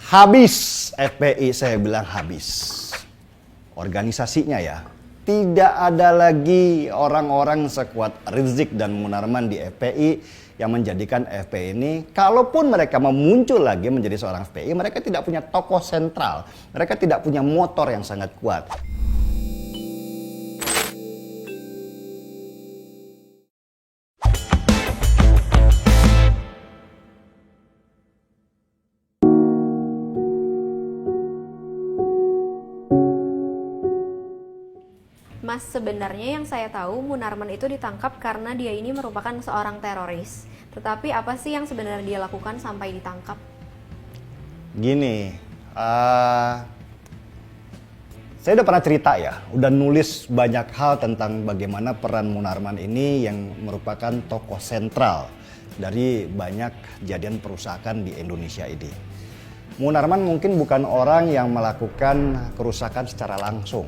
Habis FPI, saya bilang habis. Organisasinya ya. Tidak ada lagi orang-orang sekuat Rizik dan Munarman di FPI yang menjadikan FPI ini, kalaupun mereka memuncul lagi menjadi seorang FPI, mereka tidak punya tokoh sentral. Mereka tidak punya motor yang sangat kuat. Mas, sebenarnya yang saya tahu Munarman itu ditangkap karena dia ini merupakan seorang teroris. Tetapi apa sih yang sebenarnya dia lakukan sampai ditangkap? Gini, saya udah pernah cerita ya, udah nulis banyak hal tentang bagaimana peran Munarman ini yang merupakan tokoh sentral dari banyak kejadian perusakan di Indonesia ini. Munarman mungkin bukan orang yang melakukan kerusakan secara langsung,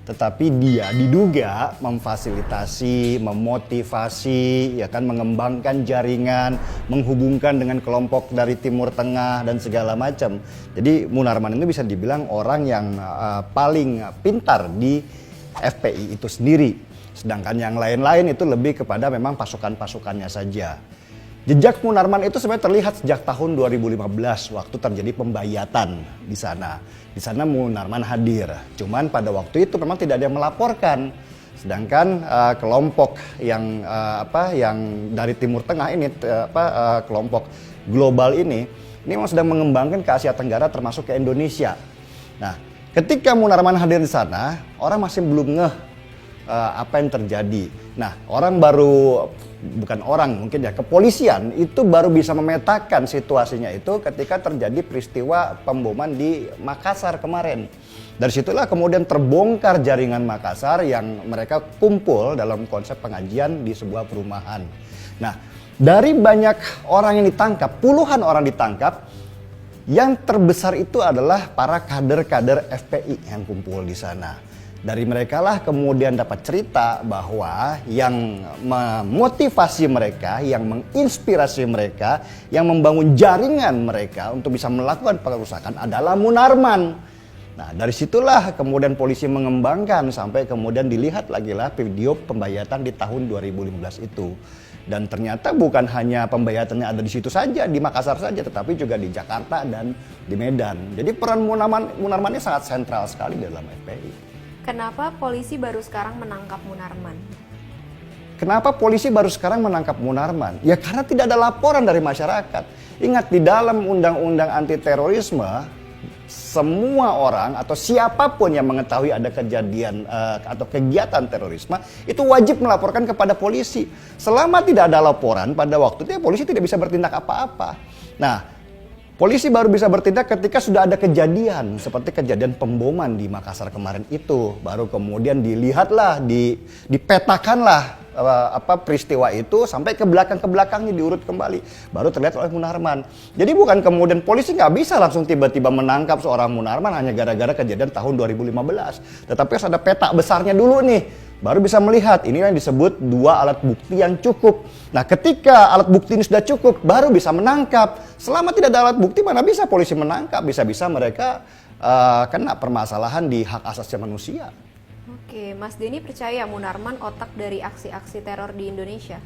tetapi dia diduga memfasilitasi, memotivasi, ya kan, mengembangkan jaringan, menghubungkan dengan kelompok dari Timur Tengah dan segala macam. Jadi Munarman itu bisa dibilang orang yang paling pintar di FPI itu sendiri. Sedangkan yang lain-lain itu lebih kepada memang pasukan-pasukannya saja. Jejak Munarman itu sebenarnya terlihat sejak tahun 2015 waktu terjadi pembayatan di sana. Di sana Munarman hadir. Cuman pada waktu itu memang tidak ada yang melaporkan. Sedangkan kelompok yang yang dari Timur Tengah ini, kelompok global ini memang sedang mengembangkan ke Asia Tenggara termasuk ke Indonesia. Nah, ketika Munarman hadir di sana, orang masih belum ngeh apa yang terjadi. Nah, mungkin ya kepolisian itu baru bisa memetakan situasinya itu ketika terjadi peristiwa pemboman di Makassar kemarin. Dari situlah kemudian terbongkar jaringan Makassar yang mereka kumpul dalam konsep pengajian di sebuah perumahan. Nah, dari banyak orang yang ditangkap, puluhan orang ditangkap, yang terbesar itu adalah para kader-kader FPI yang kumpul di sana. Dari mereka lah kemudian dapat cerita bahwa yang memotivasi mereka, yang menginspirasi mereka, yang membangun jaringan mereka untuk bisa melakukan perusakan adalah Munarman. Nah, dari situlah kemudian polisi mengembangkan sampai kemudian dilihat lagi lah video pembayatan di tahun 2015 itu. Dan ternyata bukan hanya pembayatannya ada di situ saja, di Makassar saja, tetapi juga di Jakarta dan di Medan. Jadi peran Munarman ini sangat sentral sekali dalam FPI. Kenapa polisi baru sekarang menangkap Munarman? Kenapa polisi baru sekarang menangkap Munarman? Ya karena tidak ada laporan dari masyarakat. Ingat, di dalam undang-undang anti terorisme, semua orang atau siapapun yang mengetahui ada kejadian atau kegiatan terorisme itu wajib melaporkan kepada polisi. Selama tidak ada laporan pada waktu itu, ya polisi tidak bisa bertindak apa-apa. Nah, polisi baru bisa bertindak ketika sudah ada kejadian seperti kejadian pemboman di Makassar kemarin itu. Baru kemudian dilihatlah, dipetakanlah peristiwa itu sampai ke belakangnya diurut kembali. Baru terlihat oleh Munarman. Jadi bukan kemudian polisi nggak bisa langsung tiba-tiba menangkap seorang Munarman hanya gara-gara kejadian tahun 2015. Tetapi harus ada peta besarnya dulu nih. Baru bisa melihat, ini yang disebut dua alat bukti yang cukup. Nah, ketika alat bukti ini sudah cukup, baru bisa menangkap. Selama tidak ada alat bukti, mana bisa polisi menangkap? Bisa-bisa mereka kena permasalahan di hak asasi manusia. Oke, Mas Denny percaya Munarman otak dari aksi-aksi teror di Indonesia?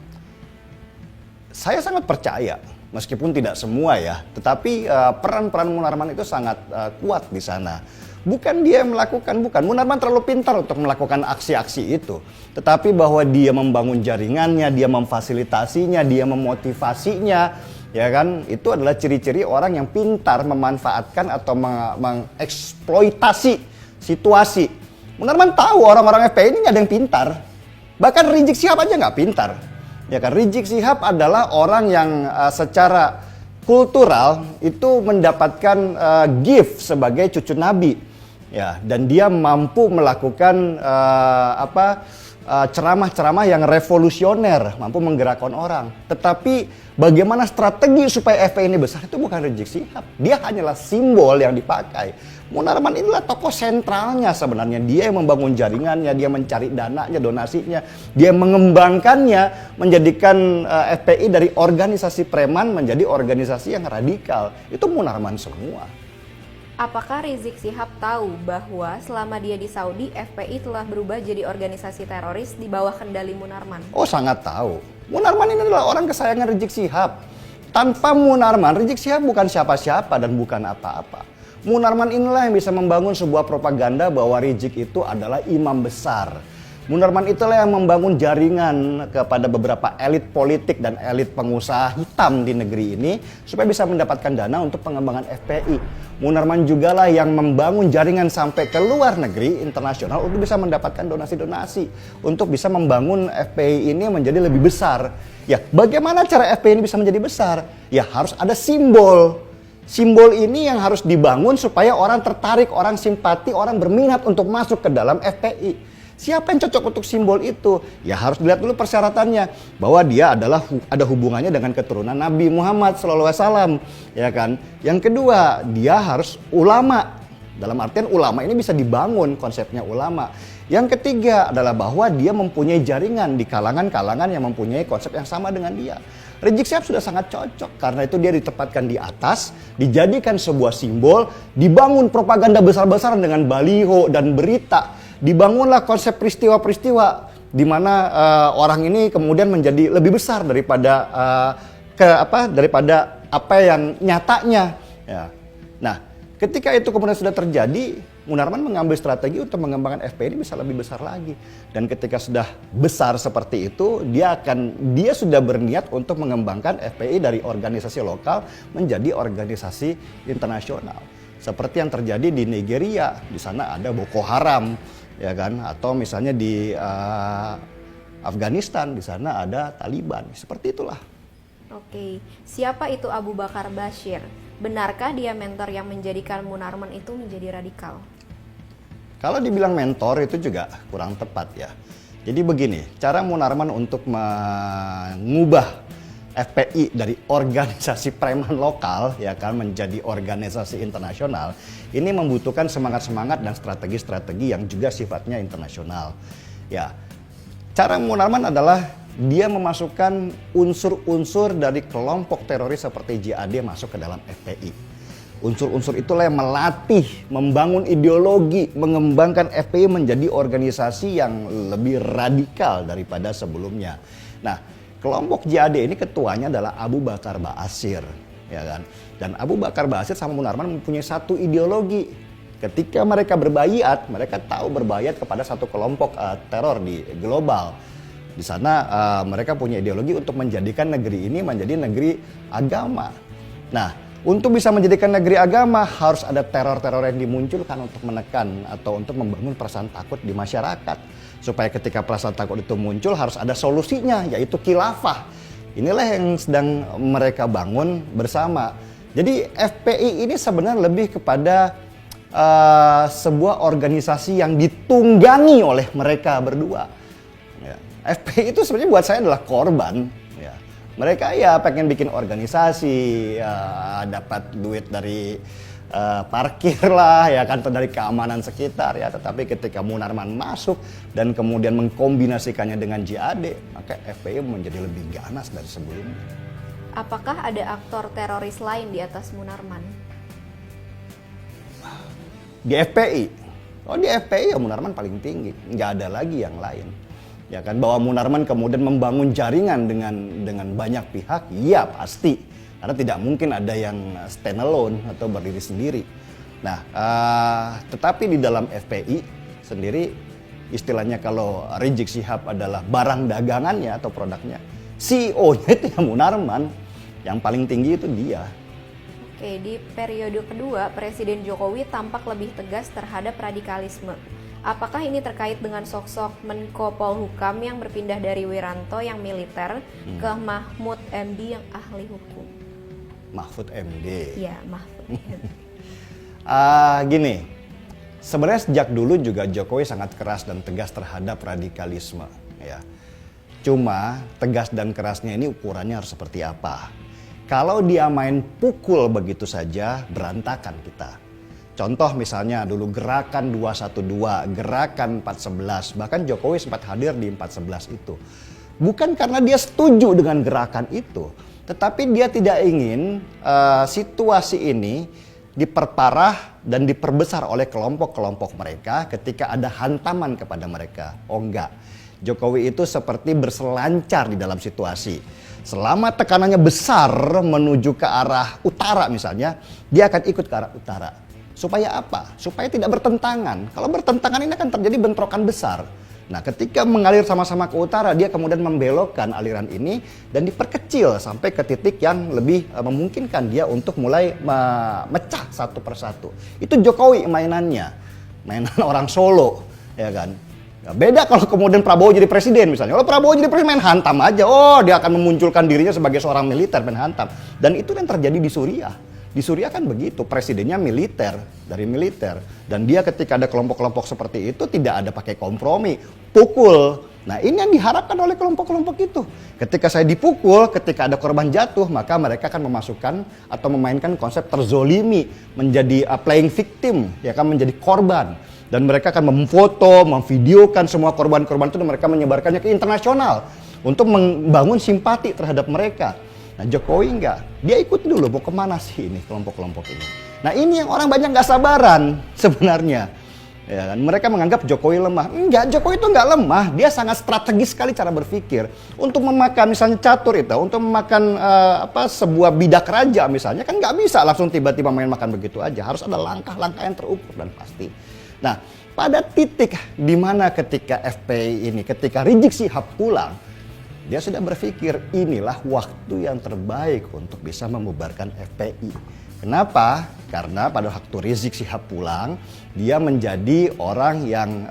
Saya sangat percaya, meskipun tidak semua ya. Tetapi peran-peran Munarman itu sangat kuat di sana. Bukan dia yang melakukan, bukan. Munarman terlalu pintar untuk melakukan aksi-aksi itu. Tetapi bahwa dia membangun jaringannya, dia memfasilitasinya, dia memotivasinya, ya kan? Itu adalah ciri-ciri orang yang pintar memanfaatkan atau mengeksploitasi situasi. Munarman tahu orang-orang FPI ini nggak ada yang pintar. Bahkan Rizik Syihab aja nggak pintar. Ya kan? Rizik Syihab adalah orang yang secara kultural itu mendapatkan gift sebagai cucu Nabi. Ya, dan dia mampu melakukan ceramah-ceramah yang revolusioner, mampu menggerakkan orang. Tetapi bagaimana strategi supaya FPI ini besar itu bukan Rizik Syihab. Dia hanyalah simbol yang dipakai. Munarman inilah tokoh sentralnya sebenarnya. Dia yang membangun jaringannya, dia mencari dananya, donasinya. Dia mengembangkannya, menjadikan FPI dari organisasi preman menjadi organisasi yang radikal. Itu Munarman semua. Apakah Rizik Syihab tahu bahwa selama dia di Saudi, FPI telah berubah jadi organisasi teroris di bawah kendali Munarman? Oh, sangat tahu. Munarman ini adalah orang kesayangan Rizik Syihab. Tanpa Munarman, Rizik Syihab bukan siapa-siapa dan bukan apa-apa. Munarman inilah yang bisa membangun sebuah propaganda bahwa Rizik itu adalah imam besar. Munarman itulah yang membangun jaringan kepada beberapa elit politik dan elit pengusaha hitam di negeri ini supaya bisa mendapatkan dana untuk pengembangan FPI. Munarman jugalah yang membangun jaringan sampai ke luar negeri internasional untuk bisa mendapatkan donasi-donasi untuk bisa membangun FPI ini menjadi lebih besar. Ya, bagaimana cara FPI ini bisa menjadi besar? Ya, harus ada simbol. Simbol ini yang harus dibangun supaya orang tertarik, orang simpati, orang berminat untuk masuk ke dalam FPI. Siapa yang cocok untuk simbol itu? Ya harus dilihat dulu persyaratannya, bahwa dia ada hubungannya dengan keturunan Nabi Muhammad SAW, ya kan? Yang kedua, dia harus ulama. Dalam artian ulama ini bisa dibangun konsepnya ulama. Yang ketiga adalah bahwa dia mempunyai jaringan di kalangan-kalangan yang mempunyai konsep yang sama dengan dia. Rizik Syihab sudah sangat cocok, karena itu dia ditempatkan di atas, dijadikan sebuah simbol, dibangun propaganda besar-besaran dengan baliho dan berita. Dibangunlah konsep peristiwa-peristiwa di mana orang ini kemudian menjadi lebih besar daripada daripada apa yang nyatanya. Ya. Nah, ketika itu kemudian sudah terjadi, Munarman mengambil strategi untuk mengembangkan FPI ini bisa lebih besar lagi. Dan ketika sudah besar seperti itu, dia sudah berniat untuk mengembangkan FPI dari organisasi lokal menjadi organisasi internasional. Seperti yang terjadi di Nigeria, di sana ada Boko Haram, ya kan? Atau misalnya di Afghanistan, di sana ada Taliban. Seperti itulah. Oke, siapa itu Abu Bakar Bashir? Benarkah dia mentor yang menjadikan Munarman itu menjadi radikal? Kalau dibilang mentor itu juga kurang tepat ya. Jadi begini, cara Munarman untuk mengubah FPI dari organisasi preman lokal ya kan menjadi organisasi internasional ini membutuhkan semangat-semangat dan strategi-strategi yang juga sifatnya internasional. Ya. Cara Munarman adalah dia memasukkan unsur-unsur dari kelompok teroris seperti JAD masuk ke dalam FPI. Unsur-unsur itulah yang melatih, membangun ideologi, mengembangkan FPI menjadi organisasi yang lebih radikal daripada sebelumnya. Nah, kelompok JAD ini ketuanya adalah Abu Bakar Ba'asyir, ya kan? Dan Abu Bakar Ba'asyir sama Munarman mempunyai satu ideologi. Ketika mereka berbaiat, mereka tahu berbaiat kepada satu kelompok teror di global. Di sana mereka punya ideologi untuk menjadikan negeri ini menjadi negeri agama. Nah, untuk bisa menjadikan negeri agama harus ada teror-teror yang dimunculkan untuk menekan atau untuk membangun perasaan takut di masyarakat. Supaya ketika perasaan takut itu muncul harus ada solusinya, yaitu khilafah. Inilah yang sedang mereka bangun bersama. Jadi FPI ini sebenarnya lebih kepada sebuah organisasi yang ditunggangi oleh mereka berdua. Ya. FPI itu sebenarnya buat saya adalah korban. Ya. Mereka ya pengen bikin organisasi, dapat duit dari parkir lah ya kan, atau dari keamanan sekitar ya. Tetapi ketika Munarman masuk dan kemudian mengkombinasikannya dengan JAD, maka FPI menjadi lebih ganas dari sebelumnya. Apakah ada aktor teroris lain di atas Munarman? Di FPI, di FPI ya Munarman paling tinggi, nggak ada lagi yang lain. Ya kan, bahwa Munarman kemudian membangun jaringan dengan banyak pihak, iya pasti. Karena tidak mungkin ada yang stand alone atau berdiri sendiri. Nah, tetapi di dalam FPI sendiri, istilahnya kalau Rizik Syihab adalah barang dagangannya atau produknya, CEO-nya itu ya Munarman, yang paling tinggi itu dia. Oke, di periode kedua, Presiden Jokowi tampak lebih tegas terhadap radikalisme. Apakah ini terkait dengan sosok Menko Polhukam yang berpindah dari Wiranto yang militer ke Mahfud MD yang ahli hukum? Mahfud MD. Iya, Mahfud MD. Gini, sebenarnya sejak dulu juga Jokowi sangat keras dan tegas terhadap radikalisme. Ya. Cuma tegas dan kerasnya ini ukurannya harus seperti apa? Kalau dia main pukul begitu saja, berantakan kita. Contoh misalnya dulu gerakan 212, gerakan 411, bahkan Jokowi sempat hadir di 411 itu. Bukan karena dia setuju dengan gerakan itu, tetapi dia tidak ingin situasi ini diperparah dan diperbesar oleh kelompok-kelompok mereka ketika ada hantaman kepada mereka. Oh enggak, Jokowi itu seperti berselancar di dalam situasi. Selama tekanannya besar menuju ke arah utara misalnya, dia akan ikut ke arah utara. Supaya apa? Supaya tidak bertentangan. Kalau bertentangan ini akan terjadi bentrokan besar. Nah, ketika mengalir sama-sama ke utara, dia kemudian membelokkan aliran ini dan diperkecil sampai ke titik yang lebih memungkinkan dia untuk mulai memecah satu persatu. Itu Jokowi mainannya, mainan orang Solo, ya kan? Nah, beda kalau kemudian Prabowo jadi presiden misalnya. Kalau Prabowo jadi presiden main hantam aja, oh dia akan memunculkan dirinya sebagai seorang militer main hantam. Dan itu yang terjadi di Suriah. Di Suriah kan begitu, presidennya militer, dari militer. Dan dia ketika ada kelompok-kelompok seperti itu tidak ada pakai kompromi, pukul. Nah ini yang diharapkan oleh kelompok-kelompok itu. Ketika saya dipukul, ketika ada korban jatuh, maka mereka akan memasukkan atau memainkan konsep terzolimi, menjadi playing victim, ya kan, menjadi korban. Dan mereka akan memfoto, memvideokan semua korban-korban itu dan mereka menyebarkannya ke internasional untuk membangun simpati terhadap mereka. Nah Jokowi enggak, dia ikut dulu mau kemana sih ini kelompok-kelompok ini. Nah ini yang orang banyak nggak sabaran sebenarnya. Ya kan? Mereka menganggap Jokowi lemah. Enggak, Jokowi itu enggak lemah, dia sangat strategis sekali cara berpikir. Untuk memakan misalnya catur itu, untuk memakan sebuah bidak raja misalnya, kan nggak bisa langsung tiba-tiba main makan begitu aja. Harus ada langkah-langkah yang terukur dan pasti. Nah pada titik di mana ketika FPI ini, ketika Rizik Syihab pulang, dia sudah berpikir inilah waktu yang terbaik untuk bisa membubarkan FPI. Kenapa? Karena pada waktu Rizik Syihab pulang, dia menjadi orang yang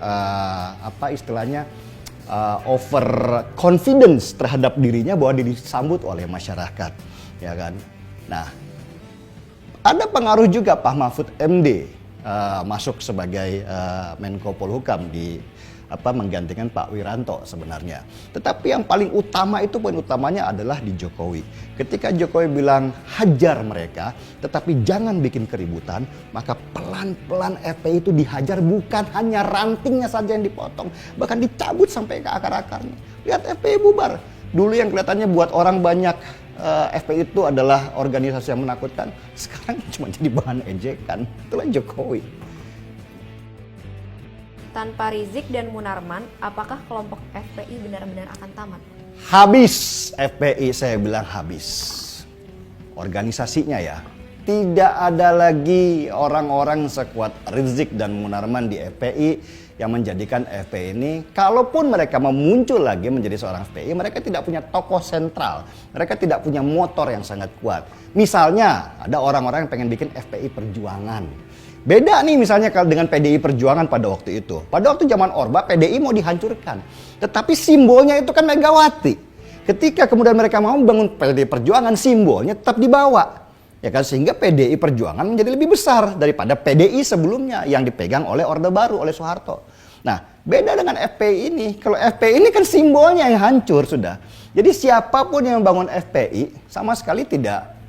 over confidence terhadap dirinya bahwa dia disambut oleh masyarakat, ya kan? Nah, ada pengaruh juga Pak Mahfud MD masuk sebagai Menko Polhukam menggantikan Pak Wiranto sebenarnya. Tetapi yang paling utama itu, poin utamanya adalah di Jokowi. Ketika Jokowi bilang hajar mereka, tetapi jangan bikin keributan, maka pelan-pelan FPI itu dihajar, bukan hanya rantingnya saja yang dipotong, bahkan dicabut sampai ke akar-akarnya. Lihat FPI bubar. Dulu yang kelihatannya buat orang banyak FPI itu adalah organisasi yang menakutkan, sekarang cuma jadi bahan ejekan. Itulah Jokowi. Tanpa Rizik dan Munarman, apakah kelompok FPI benar-benar akan tamat? Habis FPI, saya bilang habis. Organisasinya ya. Tidak ada lagi orang-orang sekuat Rizik dan Munarman di FPI yang menjadikan FPI ini, kalaupun mereka memuncul lagi menjadi seorang FPI, mereka tidak punya tokoh sentral. Mereka tidak punya motor yang sangat kuat. Misalnya, ada orang-orang yang pengen bikin FPI Perjuangan. Beda nih misalnya kalau dengan PDI Perjuangan pada waktu itu. Pada waktu zaman Orba, PDI mau dihancurkan. Tetapi simbolnya itu kan Megawati. Ketika kemudian mereka mau membangun PDI Perjuangan, simbolnya tetap dibawa. Ya kan, sehingga PDI Perjuangan menjadi lebih besar daripada PDI sebelumnya yang dipegang oleh Orde Baru, oleh Soeharto. Nah, beda dengan FPI ini. Kalau FPI ini kan simbolnya yang hancur sudah. Jadi siapapun yang membangun FPI sama sekali tidak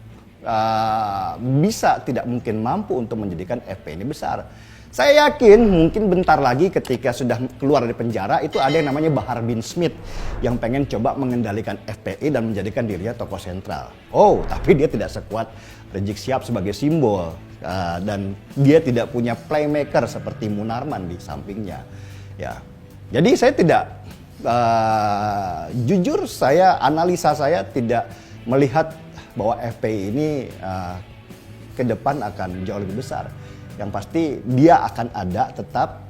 tidak mungkin mampu untuk menjadikan FPI ini besar. Saya yakin mungkin bentar lagi ketika sudah keluar dari penjara itu ada yang namanya Bahar bin Smith yang pengen coba mengendalikan FPI dan menjadikan dirinya tokoh sentral. Oh, tapi dia tidak sekuat Rizik Syihab sebagai simbol dan dia tidak punya playmaker seperti Munarman di sampingnya. Ya, jadi saya tidak jujur analisa saya tidak melihat bahwa FPI ini ke depan akan jauh lebih besar. Yang pasti dia akan ada tetap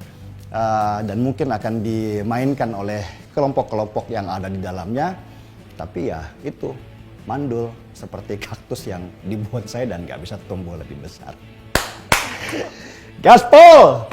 dan mungkin akan dimainkan oleh kelompok-kelompok yang ada di dalamnya. Tapi ya itu mandul seperti kaktus yang dibuat saya dan nggak bisa tumbuh lebih besar. Gaspol!